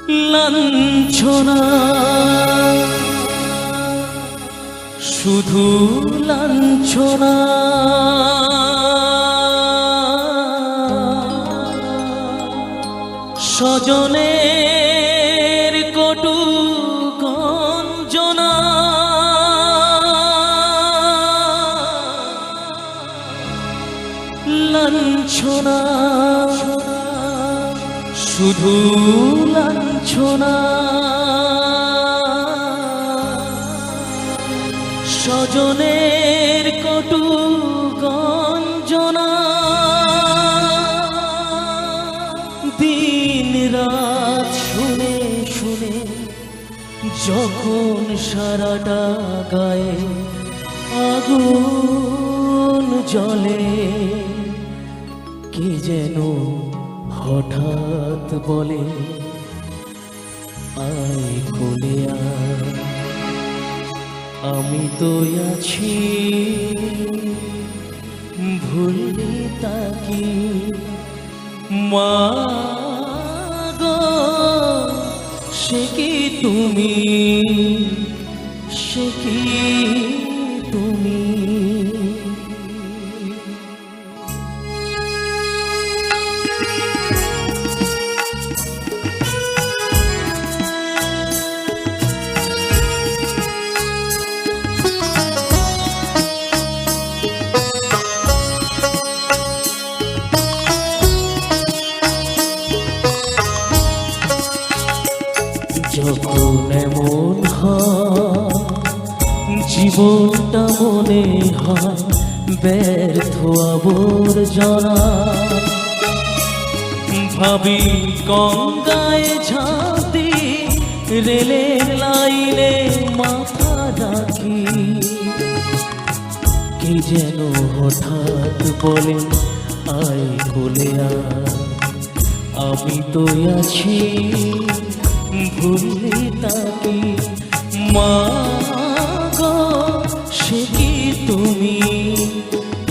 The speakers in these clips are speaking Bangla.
লাঞ্ছনা শুধু লাঞ্ছনা স্বজনের কটু গঞ্জনা লাঞ্ছনা শুধু লাঞ্ছনা স্বজনের কটু গঞ্জনা দিন রাত শুনে শুনে যখন সারাটা গায়ে আগুন জ্বলে কে যেন হঠাৎ বলে আয় কোলে আয় আমি তো আছি ভুলি তাকি মা গো সে কি তুমি সে কি তুমি যখন এমন হয় জীবনটা মনে হয় ব্যর্থ আবর্জনা ভাবি গঙ্গায় ঝাঁপি রেলের লাইনে মাথা রাখি কে যেন হঠাৎ বলে আয় কোলে আয় আমি তো আছি ভুলি তাকি মা গো সে কি তুমি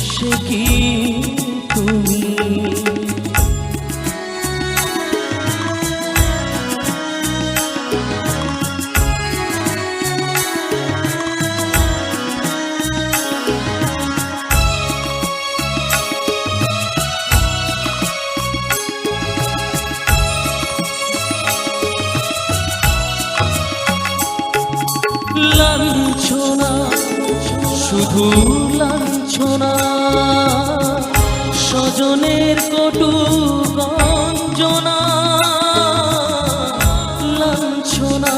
সে কি তুমি লাঞ্ছনা শুধু লাঞ্ছনা স্বজনের কটু গঞ্জনা লাঞ্ছনা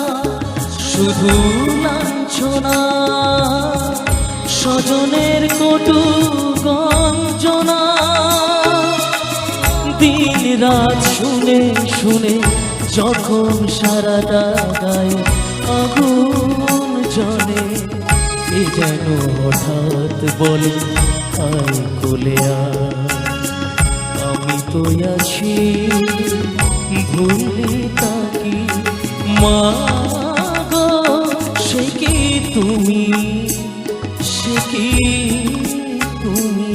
শুধু লাঞ্ছনা স্বজনের কটু গঞ্জনা দিন রাত শুনে শুনে যখন সারাটা গায়ে আগুন জ্বলে কে যেন হঠাৎ বলে আয় কোলে আয় আমি তো আছি ভুলি তাকি মা গো সে কি তুমি সে কি তুমি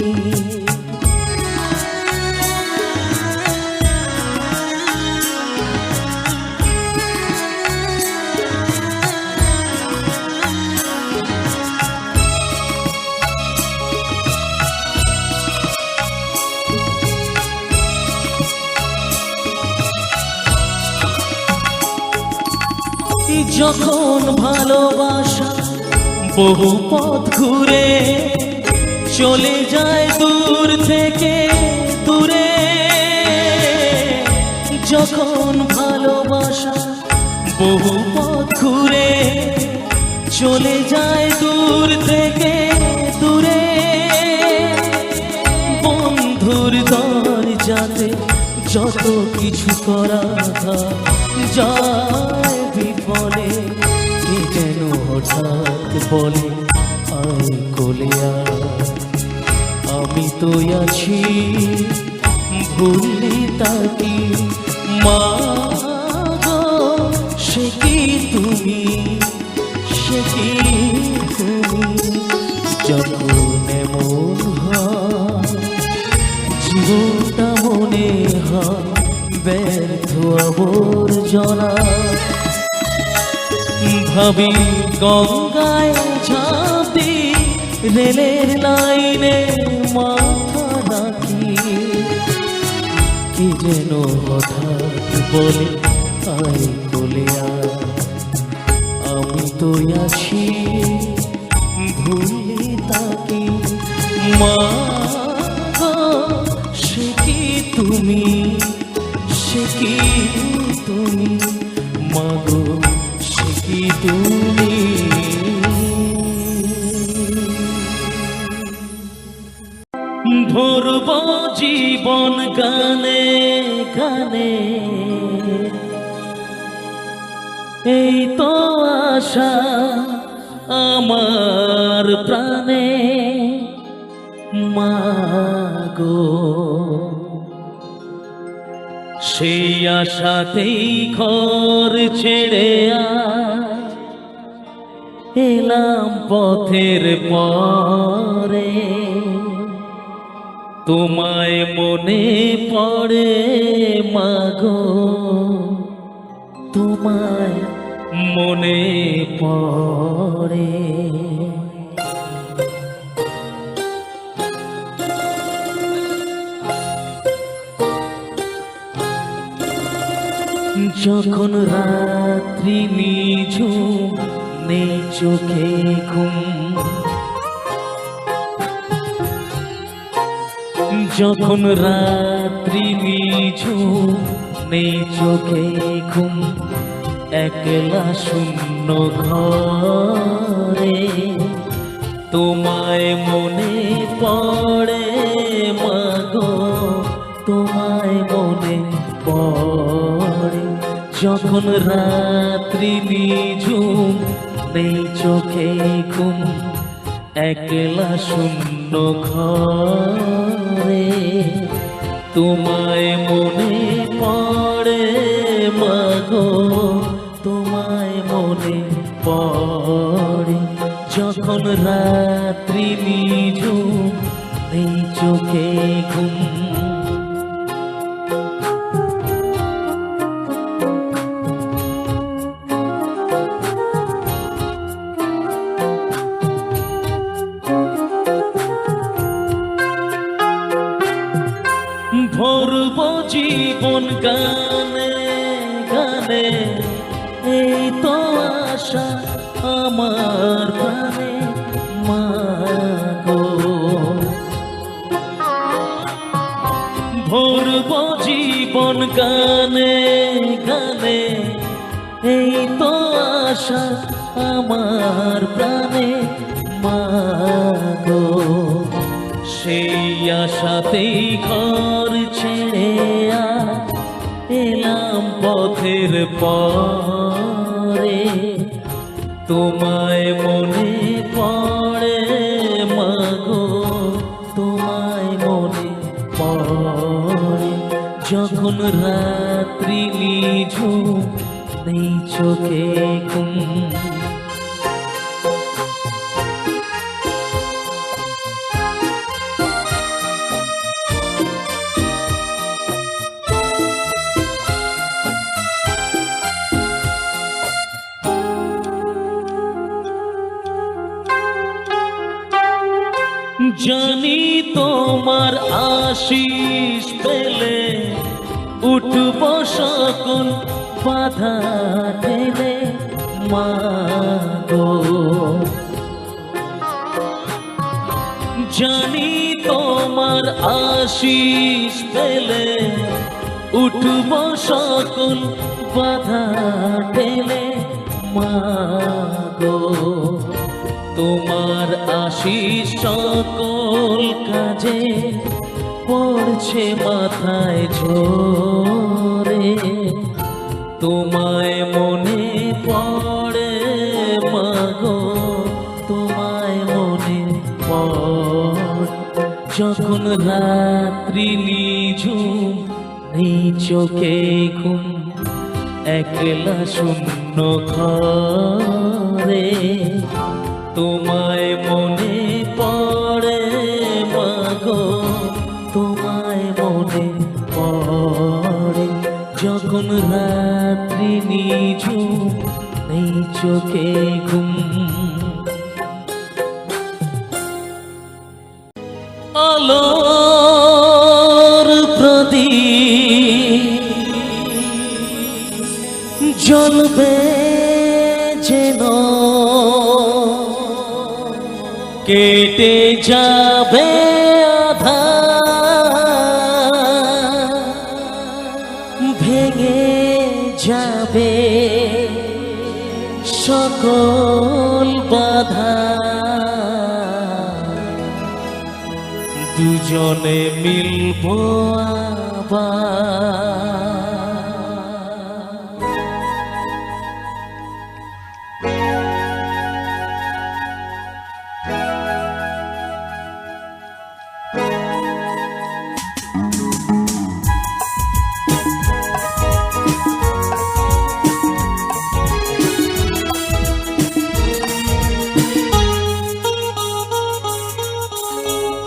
যখন ভালোবাসা বহু পথ ঘুরে চলে যায় দূর থেকে দূরে যখন ভালোবাসা বহু পথ ঘুরে চলে যায় দূর থেকে দূরে বন্ধুর দরজাতে যত কিছু করা যায় বিফলে কে যেন হঠাৎ বলে আয় কোলে আয় আমি তো আছি ভুলি তাকি মা গো সে কি তুমি সে কি তুমি যখন এমন হয় জীবনটা মনে হয় ব্যর্থ আবর্জনা। ভাবি গঙ্গায় ঝাঁপি রেলের লাইনে মাথা রাখি, কি যেন হঠাৎ বলে আয় বলে আয়, আমি তো আছি ভুলি তাকে। মা গো সে কি তুমি, সে কি তুমি, মা গো সে কি তুমি। ভরব জীবন গানে গানে, এই তো আশা আমার প্রাণে। মা গো সেই আশাতেই ঘর ছেড়ে আজ এলাম পথের পরে। তোমায় মনে পড়ে মা গো, তোমায় মনে পড়ে। যখন রাত্রি নিঝুম নেই চোখে ঘুম, যখন রাত্রি নিঝুম নেই চোখে ঘুম, একলা শূন্য ঘরে তোমায় মনে পড়ে মা গো, তোমায় মনে পড়ে। যখন রাত্রি নিঝুম নেই চোখে ঘুম, একলা শূন্য ঘরে তোমায় মনে পড়ে মা গো, তোমায় মনে পড়ে। যখন রাত্রি নিঝুম নেই চোখে ঘুম। ভরব জীবন গানে গানে, এই তো আশা আমার প্রাণে। মা গো ভরব জীবন গানে গানে, এই তো আশা আমার প্রাণে। মা গো সেই আশাতেই ঘর ছেড়ে এলাম পথের পরে। তোমায় মনে পড়ে মা গো, তোমায় মনে পড়ে। যখন রাত্রি নিঝুম নেই চোখে ঘুম। জানি তোমার আশিস পেলে উঠব সকল বাধা ঠেলে। মা গো জানি তোমার আশিস পেলে উঠব সকল বাধা ঠেলে। মা গো তোমার আশিস সকল কাজে পড়ছে মাথায় ঝরে। তোমায় মনে পড়ে মা গো, তোমায় মনে পড়ে। যখন রাত্রি নিঝুম নেই চোখে ঘুম, একলা শূন্য ঘরে তোমায় মনে পড়ে মা গো, তোমায় মনে পড়ে। যখন এখন রাত্রি নিঝুম, নেই চোখে ঘুম। আলোর প্রদীপ জ্বলবে যেন, কেটে যাবে আঁধার, ভেঙে যাবে সকল বাধা, দুজনে মিলবো আবার।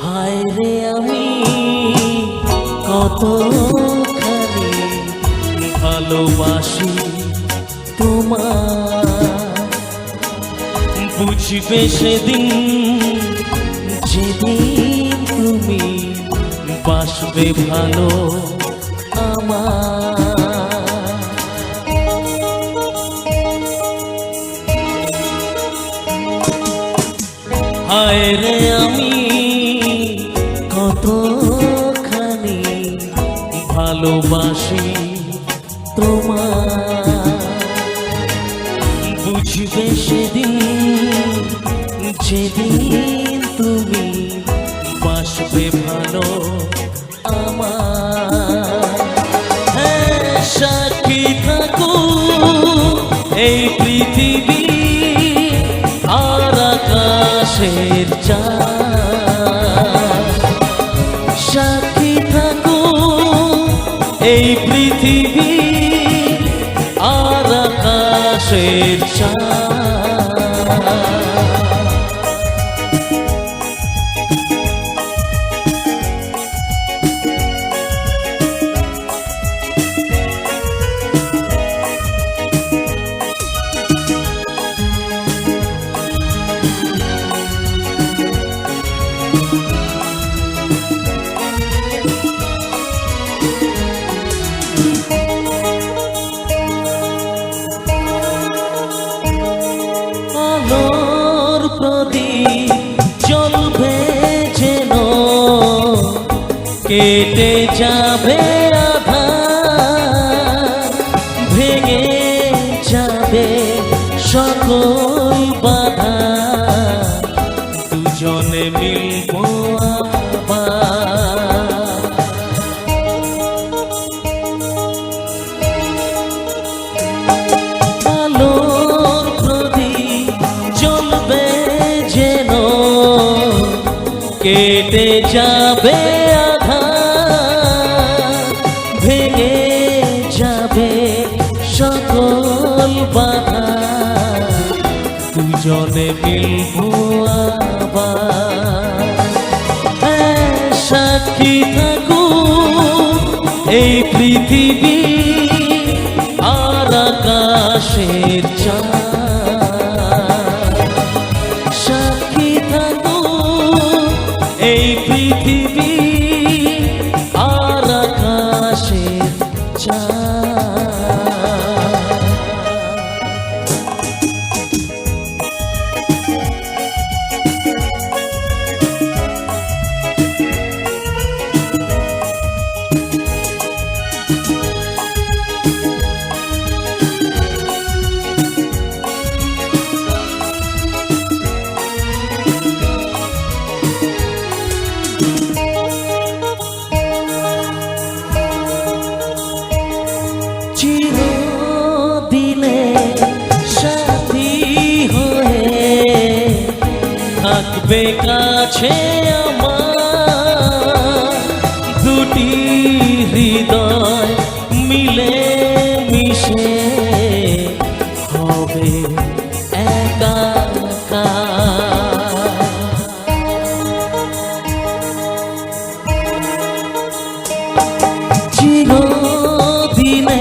হায় রে আমি কতখানি ভালোবাসি তোমার, বুঝবে সেদিন যেদিন তুমি বাসবে ভালো আমার। হায় রে আমি কতখানি ভালোবাসি তোমার, বুঝবে সেদিন যেদিন তুমি বাসবে ভালো আমার। হ্যাঁ, সাক্ষী থাকো এই পৃথিবী আর আকাশের চাঁদ, সাক্ষী থাকো এই পৃথিবী আর আকাশের চাঁদ। আলোর প্রদীপ জ্বলবে যেন, কেটে যাবে আঁধার, ভেঙে যাবে সকল বাধা, দুজনে মিলবো আবার। আলোর প্রদীপ জ্বলবে যেন, কেটে যাবে আঁধার, ভেঙে যাবে সকল বাধা, দুজনে মিলবো আবার। হ্যাঁ, সাক্ষী থাকো এই পৃথিবী আর আকাশের চাঁদ, সাক্ষী থাকো এই পৃথিবী আর আকাশের চাঁদ। চিরদিনে সাথী হয়ে থাকবে কাছে আমার, দুটি হৃদয় মিলে মিশে হবে একাকার। চিরদিনের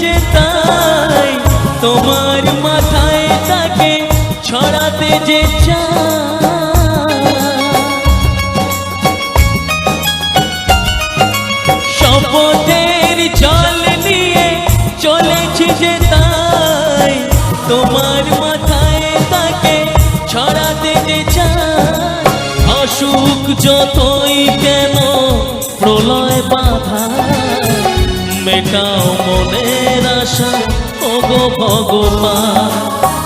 যে তাই তোমার মাথায় তাকে ছড়াতে যে শপথের জল নিয়ে চলেছি যে তাই তোমার মাথায় তাকে ছড়াতে যে চাই অসুখ যতই কেন প্রলয় বাধা মেটাও মনের আশা ওগো ভগবান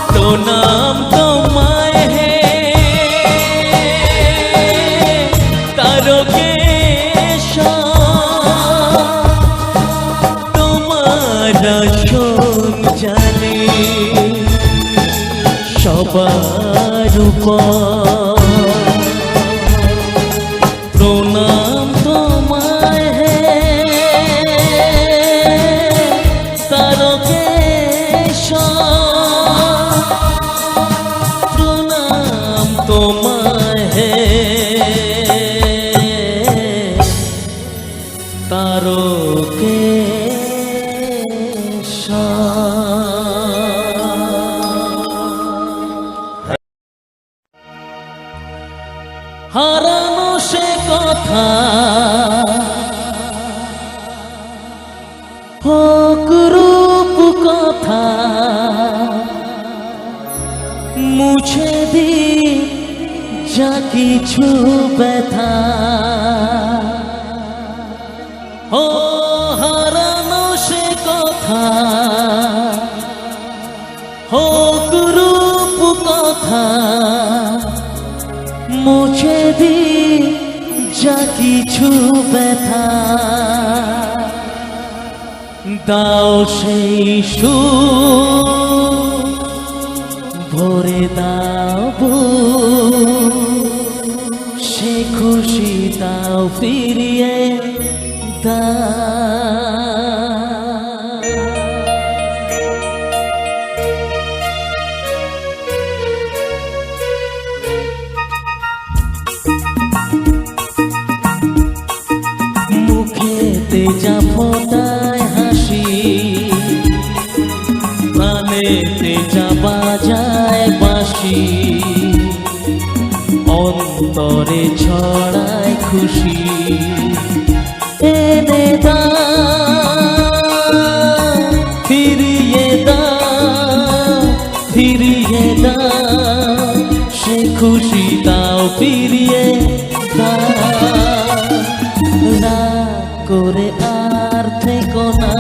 প্রণাম তোমায় হে তারকেশ্বর তোমার আসন জানে সবার উপর প্রণাম তোমায় হে তারকেশ্বর প্রণাম তোমায় হে তারকেশ্বর হারানো সে কথা হোক রূপ কথা মুছে দি যা কিছু ব্যথা ও হারানো সে কথা হোক রূপ কথা মুছে দি যা কিছু ব্যথা দাও সেই সুর ভরে দাও সে খুশি দাও ফিরিয়ে মুখেতে যা ফোটায় হাসি প্রাণেতে যা বাজায় বাঁশি অন্তরে ছড়ায় খুশি এনে দাও ফিরিয়ে দাও সে খুশি দাও ফিরিয়ে দাও রাগ করে আর থেকো না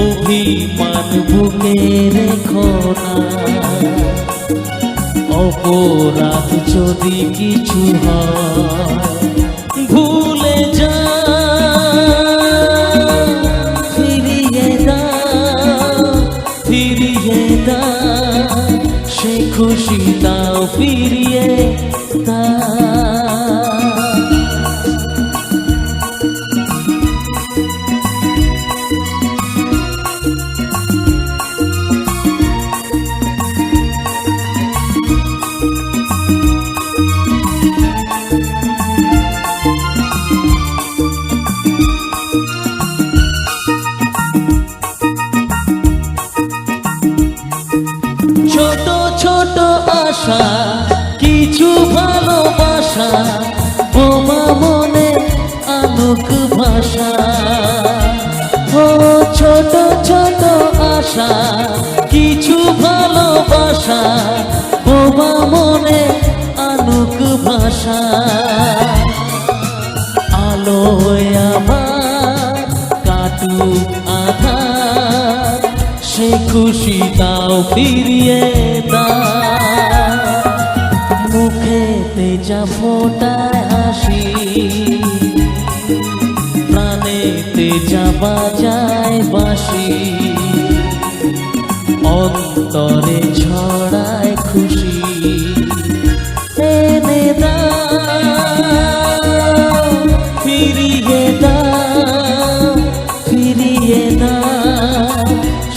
অভিমান বুকে রেখো না অপরাধ যদি কিছু হয় ভুলে যা ফিরিয়ে দাও সে খুশি দাও ফিরিয়ে দাও ছোট ছোট আশা কিছু ভালোবাসা বোমা মনে আনুক ভাষা ও ছোট ছোট আশা কিছু ভালোবাসা বোমা মনে আনুক ভাষা আলোয় আমার কাটুক আধার সে খুশি দাও ফিরিয়ে দাও মুখেতে যা ফোটায় হাসি প্রাণেতে যা বাজায় বাঁশি অন্তরে ছড়ায় খুশি এনে দাও ফিরিয়ে দাও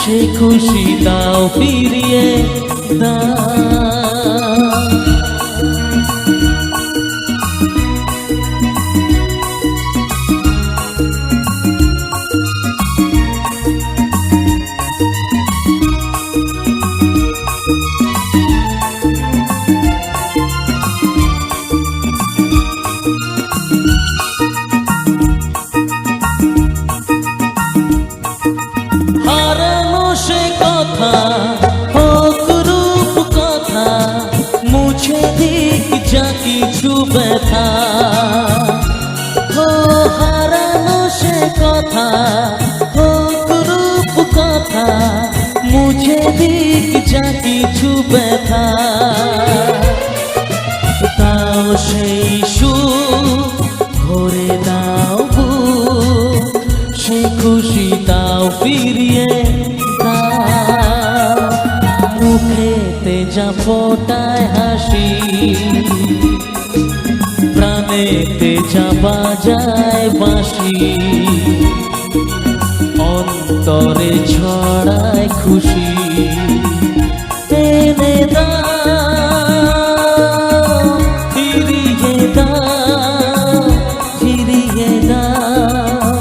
সে খুশি দাও ফিরিয়ে দাও যা কিছু ব্যথা, তাও সেই সুখ ভরে দাও বুক, সেই খুশি তাও ফিরিয়ে দাও। মুখেতে যা ফোটায় হাসি, প্রাণেতে যা বাজায় বাঁশি, অন্তরে ছড়ায় খুশি, এনে দাও ফিরিয়ে দাও, ফিরিয়ে দাও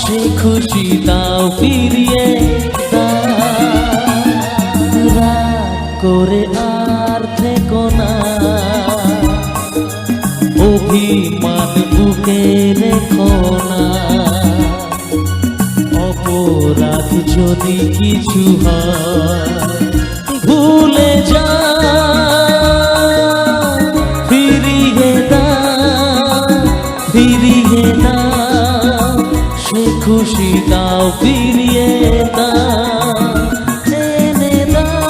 সে খুশি তাও ফিরিয়ে দাও। রাগ করে আর থেকো না, অভিমান বুকে রেখো না, অপরাধ যদি কিছু হয় ভুলে যাও, ফিরিয়ে দাও, ফিরিয়ে দাও সে খুশি তাও ফিরিয়ে দাও। এনে দাও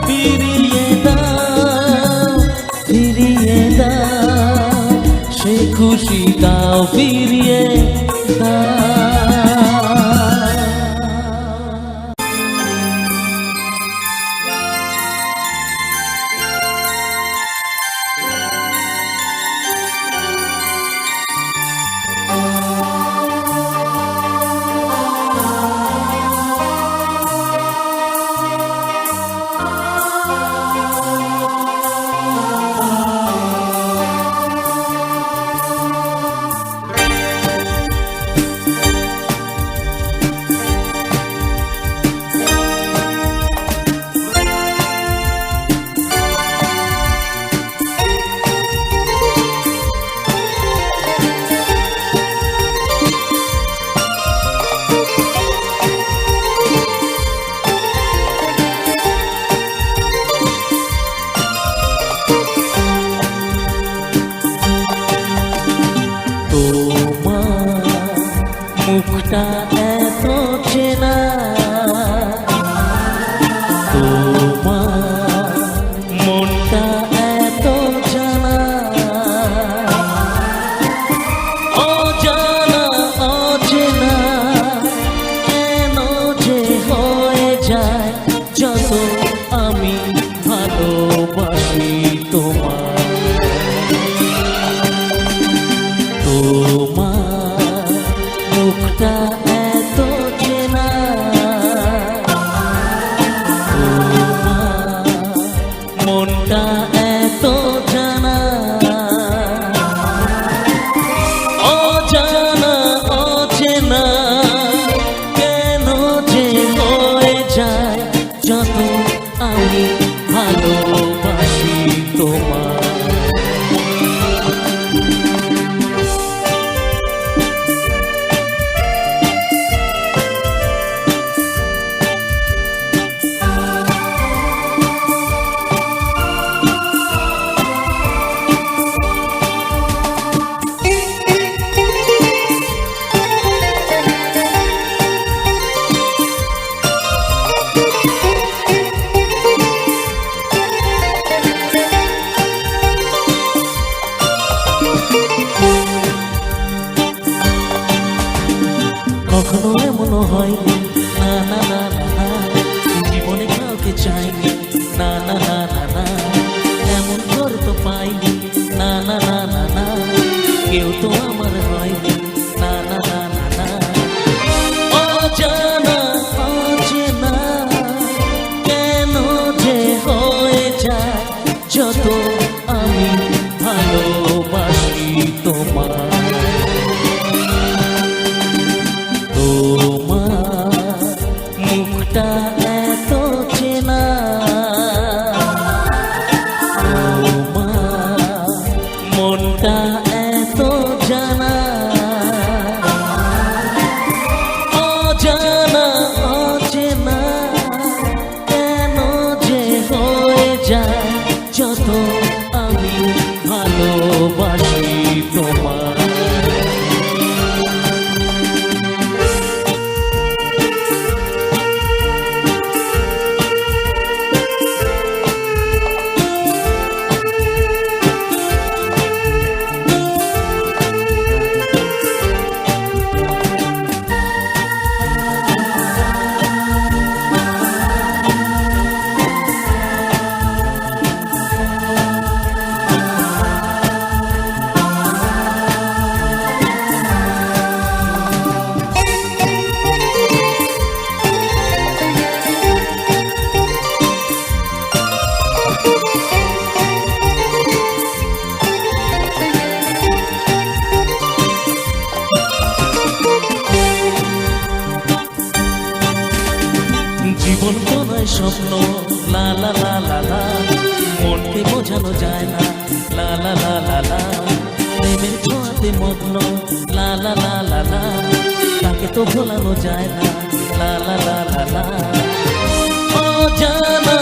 ফিরিয়ে দাও, ফিরিয়ে দাও সে খুশি তাও ফিরিয়ে দাও। মুখটা এত চেনা, তোমার মনটা এত জানা, অজানা অচেনা কেন যে হয়ে যায় যত আমি ভালোবাসি তোমার। তোমার মুখটা এত চেনা, তোমার মনটা এত জানা, অজানা অচেনা কেন যে হয়ে যায় যত আমি ভালোবাসি তোমার। কখনো এমনও হয়নি, না না না না না, জীবনে কাউকে চাইনি, না না না না না, এমন ঘর তো পাইনি, না না না না না, কেউ তো আমার হয়নি, না না না না না। অজানা অচেনা কেন যে হয়ে যায় যত আমি ভালোবাসি তোমার। তোমার মুখটা এত চেনা, তোমার মনটা এত জানা, জীবন তো নয় স্বপ্ন, লা লা লা লা লা, মনকে বোঝানো যায় না, লা লা লা লা লা, প্রেমের ছোঁয়াতে মগ্ন, লা লা লা লা লা, তাকে তো ভোলানো যায় না, লা লা লা লা লা। ও জানা